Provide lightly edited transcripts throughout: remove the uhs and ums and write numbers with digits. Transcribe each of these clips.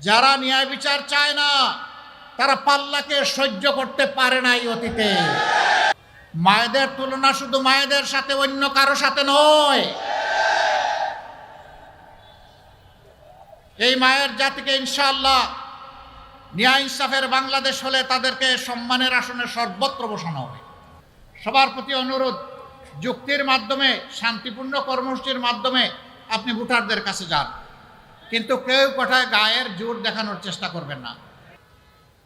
যারা ন্যায় বিচার চায় না তারা পাল্লাকে সহ্য করতে পারে নাই অতীতে। মায়েদের তুলনা শুধু মায়েদের সাথে, অন্য কারো সাথে নয়। এই মায়ের জাতিকে ইনশাআল্লাহ ন্যায় ইনসাফের বাংলাদেশ হলে তাদেরকে সম্মানের আসনে সর্বত্র বসানো হবে। সবার প্রতি অনুরোধ, যুক্তির মাধ্যমে, শান্তিপূর্ণ কর্মসূচির মাধ্যমে আপনি ভোটারদের কাছে যান, কিন্তু কেউ কোথায় গায়ের জোর দেখানোর চেষ্টা করবেন না।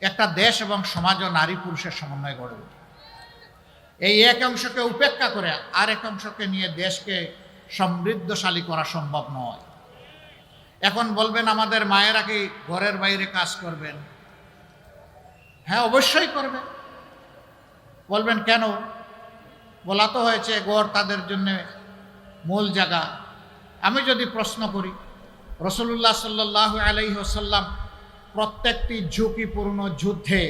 একটা দেশ এবং সমাজ ও নারী পুরুষের সমন্বয় গড়ে ওঠে। এই এক অংশকে উপেক্ষা করে আরেক অংশকে নিয়ে দেশকে সমৃদ্ধশালী করা সম্ভব নয়। এখন বলবেন আমাদের মায়েরা কি ঘরের বাইরে কাজ করবেন? হ্যাঁ, অবশ্যই করবে। বলবেন কেন? বলা তো হয়েছে ঘর তাদের জন্য মূল জায়গা। আমি যদি প্রশ্ন করি, রাসূলুল্লাহ সাল্লাল্লাহু আলাইহি ওয়াসাল্লাম প্রত্যেকটি ঝুঁকিপূর্ণ যুদ্ধে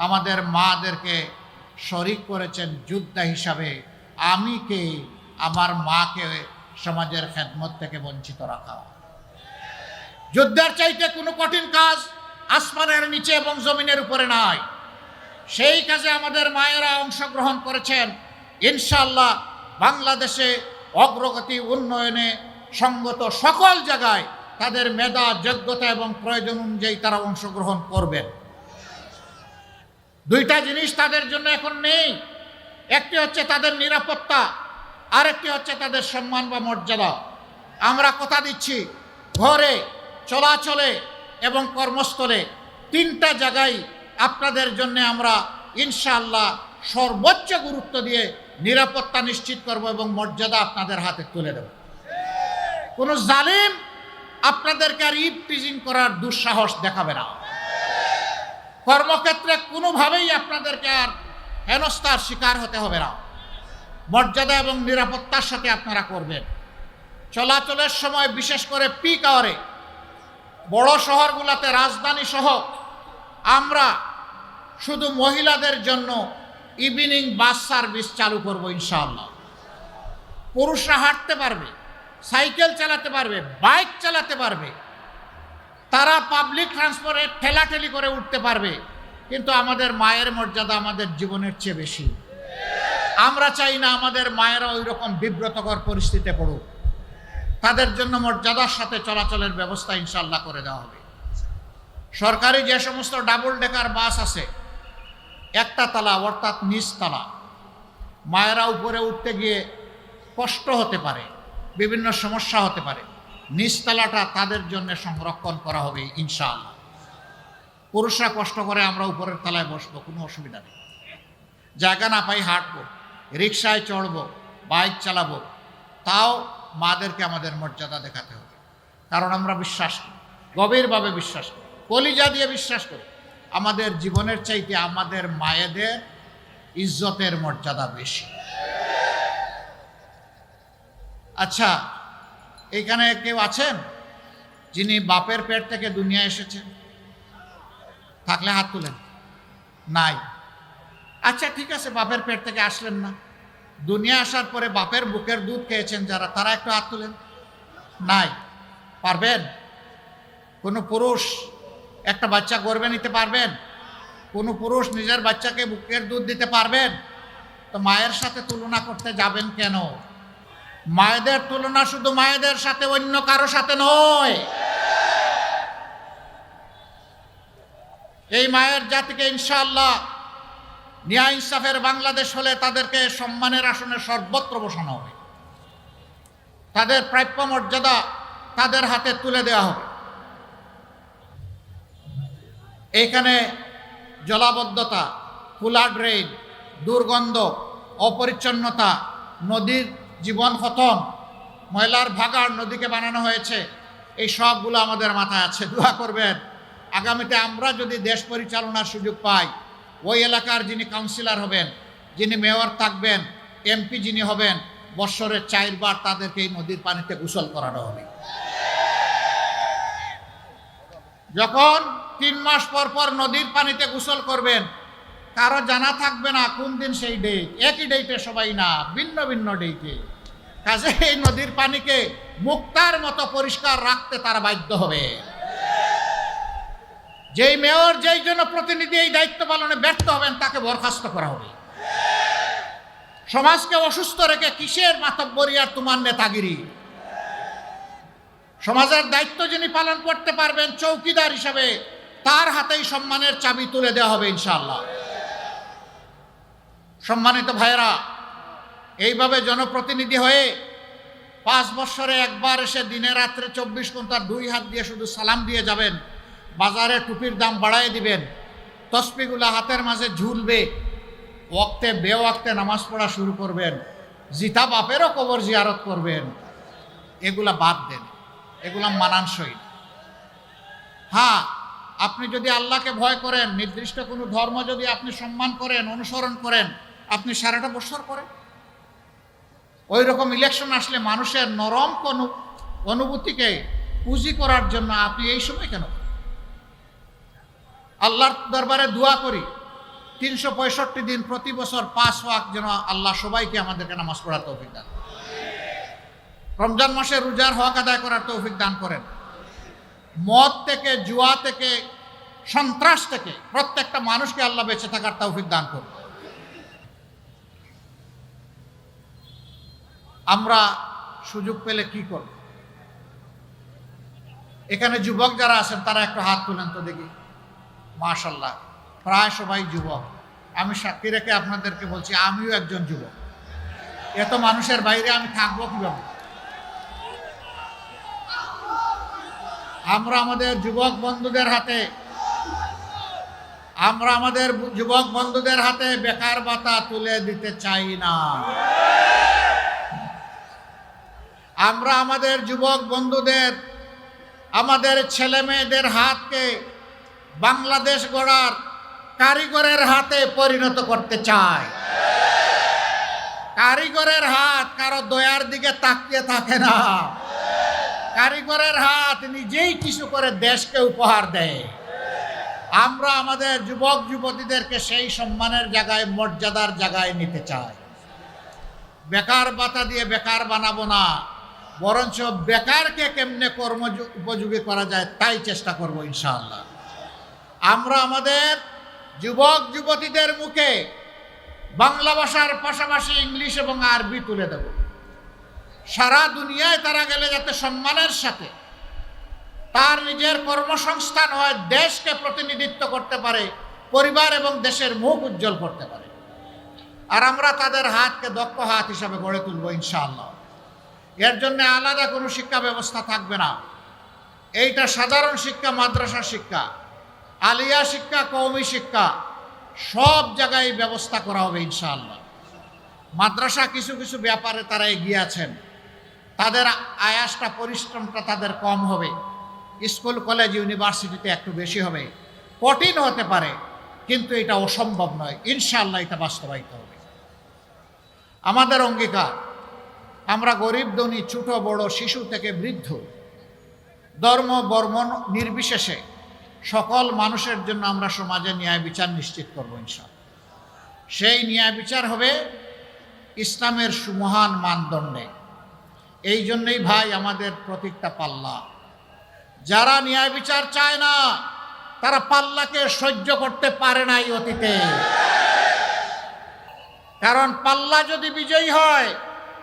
আমাদের মাদেরকে শরিক করেছেন যোদ্ধা হিসাবে। আমি কে আমার মাকে সমাজের খেদমত থেকে বঞ্চিত রাখা? যুদ্ধের চাইতে কোনো কঠিন কাজ আসমানের নিচে এবং জমিনের উপরে নাই। সেই কাজে আমাদের মায়েরা অংশগ্রহণ করেছেন। ইনশাআল্লাহ বাংলাদেশে অগ্রগতি, উন্নয়নে সঙ্গত সকল জায়গায় তাদের মেধা, যোগ্যতা এবং প্রয়োজন অনুযায়ী তারা অংশগ্রহণ করবেন। দুইটা জিনিস তাদের জন্য এখন নেই। একটি হচ্ছে তাদের নিরাপত্তা, আরেকটি হচ্ছে তাদের সম্মান বা মর্যাদা। আমরা কথা দিচ্ছি, ঘরে, চলাচলে এবং কর্মস্থলে তিনটা জায়গায় আপনাদের জন্য আমরা ইনশাআল্লাহ সর্বোচ্চ গুরুত্ব দিয়ে নিরাপত্তা নিশ্চিত করব এবং মর্যাদা আপনাদের হাতে তুলে দেব। কোনো জালিম আপনাদেরকে আর ইভটিজিং করার দুঃসাহস দেখাবে না। কর্মক্ষেত্রে কোনোভাবেই আপনাদেরকে আর হেনস্থার শিকার হতে হবে না। মর্যাদা এবং নিরাপত্তার সাথে আপনারা করবেন। চলাচলের সময়, বিশেষ করে পিক আওয়ারে বড় শহরগুলোতে, রাজধানী সহ আমরা শুধু মহিলাদের জন্য ইভিনিং বাস সার্ভিস চালু করব ইনশাআল্লাহ। পুরুষরা হাঁটতে পারবে, সাইকেল চালাতে পারবে, বাইক চালাতে পারবে, তারা পাবলিক ট্রান্সপোর্টে ঠেলাঠেলি করে উঠতে পারবে, কিন্তু আমাদের মায়ের মর্যাদা আমাদের জীবনের চেয়ে বেশি। আমরা চাই না আমাদের মায়েরা ওই রকম বিব্রতকর পরিস্থিতিতে পড়ুক। তাদের জন্য মর্যাদার সাথে চলাচলের ব্যবস্থা ইনশাআল্লাহ করে দেওয়া হবে। সরকারি যে সমস্ত ডাবল ডেকার বাস আছে, একটা তালা অর্থাৎ নিচতলা, মায়েরা উপরে উঠতে গিয়ে কষ্ট হতে পারে, বিভিন্ন সমস্যা হতে পারে, নিচতলাটা তাদের জন্য সংরক্ষণ করা হবে ইনশাআল্লাহ। পুরুষরা কষ্ট করে, আমরা উপরের তলায় বসবো, কোনো অসুবিধা নেই। জায়গা না পাই হাঁটবো, রিক্সায় চড়বো, বাইক চালাবো, তাও মাদেরকে আমাদের মর্যাদা দেখাতে হবে। কারণ আমরা বিশ্বাস করি, গভীরভাবে বিশ্বাস করি, কলিজা দিয়ে বিশ্বাস করি, আমাদের জীবনের চাইতে আমাদের মায়েদের ইজ্জতের মর্যাদা বেশি। আচ্ছা, এখানে কেউ আছেন যিনি বাপের পেট থেকে দুনিয়া এসেছেন? থাকলে হাত তুলেন। নাই? আচ্ছা ঠিক আছে, বাপের পেট থেকে আসলেন না, দুনিয়া আসার পরে বাপের বুকের দুধ খেয়েছেন যারা, তারা একটু হাত তুলেন। নাই? পারবেন? কোনো পুরুষ একটা বাচ্চা গর্ভে নিতে পারবেন? কোনো পুরুষ নিজের বাচ্চাকে বুকের দুধ দিতে পারবেন? তো মায়ের সাথে তুলনা করতে যাবেন কেন? মায়েদের তুলনা শুধু মায়েদের সাথে, অন্য কারো সাথে নয়। এই মায়ের জাতিকে ইনশাআল্লাহ ন্যায় ইনসাফের বাংলাদেশ হলে তাদেরকে সম্মানের আসনে সর্বত্র বসানো হবে। তাদের প্রাপ্য মর্যাদা তাদের হাতে তুলে দেওয়া হবে। এইখানে জলাবদ্ধতা, খোলা ড্রেন, দুর্গন্ধ, অপরিচ্ছন্নতা, নদীর জীবন খতম, ময়লার ভাগাড় নদীকে বানানো হয়েছে, এই সবগুলো আমাদের মাথায় আছে। দোয়া করবেন আগামীতে আমরা যদি দেশ পরিচালনার সুযোগ পাই, ওই এলাকার যিনি কাউন্সিলর হবেন, যিনি মেয়র থাকবেন, এমপি যিনি হবেন, বৎসরের 4 বার তাদেরকে এই নদীর পানিতে গোসল করানো হবে। যখন 3 মাস পর পর নদীর পানিতে গোসল করবেন, কারো জানা থাকবে না কোন দিন সেই ডেট। একই ডেটে সবাই না, ভিন্ন ভিন্ন ডেটে। কাজে এই নদীর পানিকে মুক্তার মতো পরিষ্কার রাখতে তারা বাধ্য হবে। যেই মেয়র যেই জনপ্রতিনিধি এই দায়িত্ব পালনে ব্যর্থ হবেন তাকে বরখাস্ত করা হবে। সমাজকে অসুস্থ রেখে কিসের মাতব্বরি আর তোমার নেতাগিরি? সমাজের দায়িত্ব যিনি পালন করতে পারবেন চৌকিদার হিসাবে, তার হাতেই সম্মানের চাবি তুলে দেওয়া হবে ইনশাআল্লাহ। সম্মানিত ভাইয়েরা, এইভাবে জনপ্রতিনিধি হয়ে 5 বছরে একবার এসে দিনে রাত্রে 24 ঘন্টা 2 হাত দিয়ে শুধু সালাম দিয়ে যাবেন, বাজারে টুপির দাম বাড়ায় দিবেন, তসবিগুলা হাতের মাঝে ঝুলবে, ওয়াক্তে বেওয়াক্তে নামাজ পড়া শুরু করবেন, জিতা বাপেরও কবর জিয়ারত করবেন, এগুলা বাদ দেন, এগুলা মানানসই না। হ্যাঁ, আপনি যদি আল্লাহকে ভয় করেন, নির্দিষ্ট কোনো ধর্ম যদি আপনি সম্মান করেন, অনুসরণ করেন, আপনি সারাটা বছর করেন। ওই রকম ইলেকশন আসলে মানুষের নরম কোনো অনুভূতিকে পুঁজি করার জন্য আপনি এই সময় কেন? আল্লাহর দরবারে দোয়া করি 365 দিন প্রতি বছর 5 ওয়াক্ত যেন আল্লাহ সবাইকে আমাদেরকে নামাজ পড়ার তৌফিক দান, রমজান মাসে রোজার হক আদায় করার তৌফিক দান করেন। মদ থেকে, জুয়া থেকে, সন্ত্রাস থেকে প্রত্যেকটা মানুষকে আল্লাহ বেঁচে থাকার তৌফিক দান করুন। আমরা সুযোগ পেলে কি করব? এখানে যুবক যারা আছেন তারা একটু হাত তুলেন তো দেখি। মাশাআল্লাহ, প্রায় সবাই যুবক। আমি সাক্ষী রেখে আপনাদেরকে বলছি, আমিও একজন যুবক। এত মানুষের বাইরে আমি থাকবো কিভাবে? আমরা আমাদের যুবক বন্ধুদের হাতে বেকার ভাতা তুলে দিতে চাই না। আমরা আমাদের যুবক বন্ধুদের, আমাদের ছেলে মেয়েদের হাতকে বাংলাদেশ গড়ার কারিগরের হাতে পরিণত করতে চাই। কারিগরের হাত কারো দয়ার দিকে তাকিয়ে থাকে না। কারিগরের হাত নিজেই কিছু করে দেশকে উপহার দেয়। আমরা আমাদের যুবক যুবতীদেরকে সেই সম্মানের জায়গায়, মর্যাদার জায়গায় নিতে চাই। বেকার ভাতা দিয়ে বেকার বানাবো না, বরঞ্চ বেকারকে কেমনে কর্ম উপযোগী করা যায় তাই চেষ্টা করব ইনশাআল্লাহ। আমরা আমাদের যুবক যুবতীদের মুখে বাংলা ভাষার পাশাপাশি ইংলিশ এবং আরবি তুলে দেব। সারা দুনিয়ায় তারা গেলে যাতে সম্মানের সাথে তার নিজের কর্মসংস্থান হয়, দেশকে প্রতিনিধিত্ব করতে পারে, পরিবার এবং দেশের মুখ উজ্জ্বল করতে পারে। আর আমরা তাদের হাতকে দক্ষ হাত হিসাবে গড়ে তুলব ইনশাআল্লাহ। এর জন্য আলাদা কোনো শিক্ষা ব্যবস্থা থাকবে না। এইটা সাধারণ শিক্ষা, মাদ্রাসা শিক্ষা, আলিয়া শিক্ষা, কওমি শিক্ষা, সব জায়গায় ব্যবস্থা করা হবে ইনশাআল্লাহ। মাদ্রাসা কিছু কিছু ব্যাপারে তারা এগিয়ে আছেন, তাদের আয়াসটা, পরিশ্রমটা তাদের কম হবে। স্কুল কলেজ ইউনিভার্সিটিতে একটু বেশি হবে, কঠিন হতে পারে, কিন্তু এটা অসম্ভব নয়। ইনশাআল্লাহ এটা বাস্তবায়িত হবে। আমাদের অঙ্গীকার, আমরা গরিব ধনী, ছোট বড়, শিশু থেকে বৃদ্ধ, ধর্ম বর্ণ নির্বিশেষে সকল মানুষের জন্য আমরা সমাজে ন্যায় বিচার নিশ্চিত করব ইনশাআল্লাহ। সেই ন্যায় বিচার হবে ইসলামের সুমহান মানদণ্ডে। এই জন্যই ভাই আমাদের প্রতীকটা পাল্লা। যারা ন্যায় বিচার চায় না তারা পাল্লাকে সহ্য করতে পারে নাই অতীতে। কারণ পাল্লা যদি বিজয়ী হয়,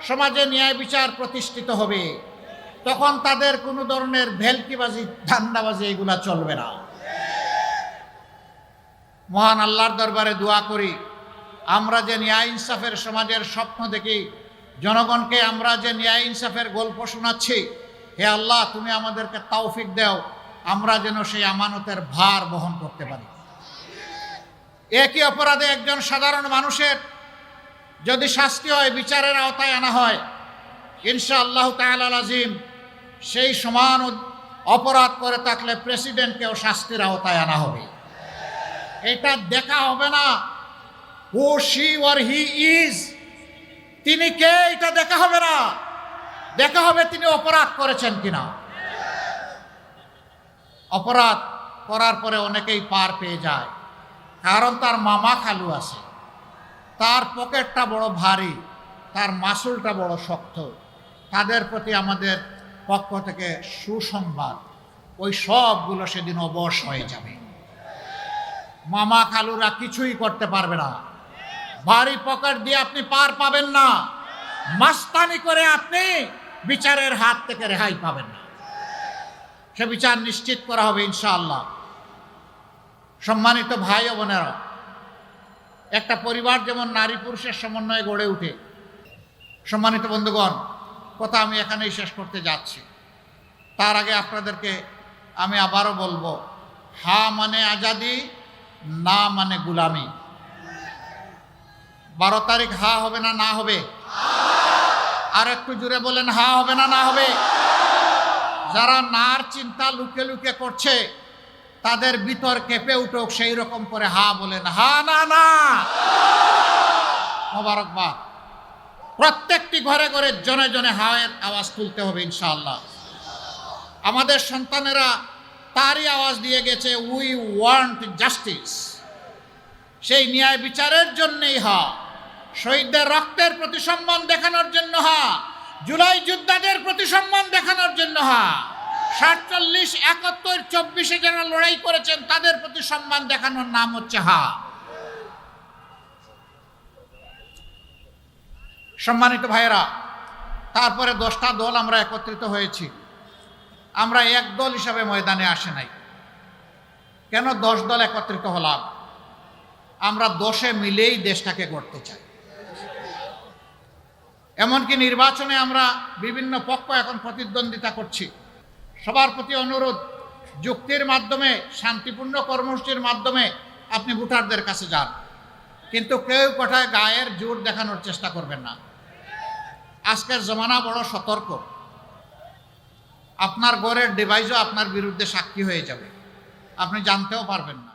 সমাজে ন্যায় বিচার প্রতিষ্ঠিত হবে, তখন তাদের কোনো ধরনের ভেলকিবাজি, ধান্দাবাজি এগুলা চলবে না। মহান আল্লাহর দরবারে দোয়া করি, আমরা যে ন্যায় ইনসাফের সমাজের স্বপ্ন দেখি, জনগণকে আমরা যে ন্যায় ইনসাফের গল্প শোনাচ্ছি, হে আল্লাহ তুমি আমাদেরকে তৌফিক দাও, আমরা যেন সেই আমানতের ভার বহন করতে পারি। একই অপরাধে একজন সাধারণ মানুষের যদি শাস্তি হয়, বিচারের আওতায় আনা হয়, ইনশাআল্লাহ তাআলা আজিম সেই সমান অপরাধ করে থাকলে প্রেসিডেন্টকেও শাস্তির আওতায় আনা হবে। এটা দেখা হবে না হু শি অর হি ইজ, তিনি কে এটা দেখা হবে না, দেখা হবে তিনি অপরাধ করেছেন কিনা। অপরাধ করার পরে অনেকেই পার পেয়ে যায়, কারণ তার মামা খালু আছে, তার পকেটটা বড় ভারী, তার মাসুলটা বড় শক্ত। তাদের প্রতি আমাদের পক্ষ থেকে সুসংবাদ, ওই সবগুলো সেদিন অবশ হয়ে যাবে। মামা খালুরা কিছুই করতে পারবে না। ভারী পকেট দিয়ে আপনি পার পাবেন না। মাস্তানি করে আপনি বিচারের হাত থেকে রেহাই পাবেন না। সে বিচার নিশ্চিত করা হবে ইনশাআল্লাহ। সম্মানিত ভাই ও বোনেরা, একটা পরিবার যেমন নারী পুরুষের সমন্বয়ে গড়ে ওঠে। সম্মানিত বন্ধুগণ, কথা আমি এখানেই শেষ করতে যাচ্ছি। তার আগে আপনাদেরকে আমি আবারও বলবো, হা মানে আজাদি, না মানে গুলামি। 12 তারিখ হা হবে না না হবে? আর একটু জুড়ে বলেন, হা হবে না না হবে? যারা নার চিন্তা লুকে লুকে করছে তাদের ভিতর কেঁপে উঠুক, সেই রকম করে হা বলেন, হা না না। মোবারকবাদ। প্রত্যেকটি ঘরে ঘরে জনে জনে হায়ের আওয়াজ তুলতে হবে ইনশাআল্লাহ। আমাদের সন্তানেরা তারই আওয়াজ দিয়ে গেছে, উই ওয়ান্ট জাস্টিস। সেই ন্যায় বিচারের জন্যই হা। শহীদদের রক্তের প্রতি সম্মান দেখানোর জন্য হা। জুলাই যোদ্ধাদের প্রতি সম্মান দেখানোর জন্য হা। 47, 71, 24 যারা লড়াই করেছেন তাদের প্রতি সম্মান দেখানোর নাম হচ্ছে হা। সম্মানিত ভাইয়েরা, তারপরে 10টা দল আমরা একত্রিত হয়েছি। আমরা এক দল হিসাবে ময়দানে আসে নাই। কেন 10 দল একত্রিত হলাম? আমরা 10-এ মিলেই দেশটাকে গড়তে চাই। এমনকি নির্বাচনে আমরা বিভিন্ন পক্ষ এখন প্রতিদ্বন্দ্বিতা করছি। সবার প্রতি অনুরোধ, যুক্তির মাধ্যমে, শান্তিপূর্ণ কর্মসূচির মাধ্যমে আপনি ভোটারদের কাছে যান, কিন্তু কেউ কোথায় গায়ের জোর দেখানোর চেষ্টা করবেন না। আজকের জমানা বড় সতর্ক। আপনার ঘরের ডিভাইসও আপনার বিরুদ্ধে সাক্ষী হয়ে যাবে, আপনি জানতেও পারবেন না।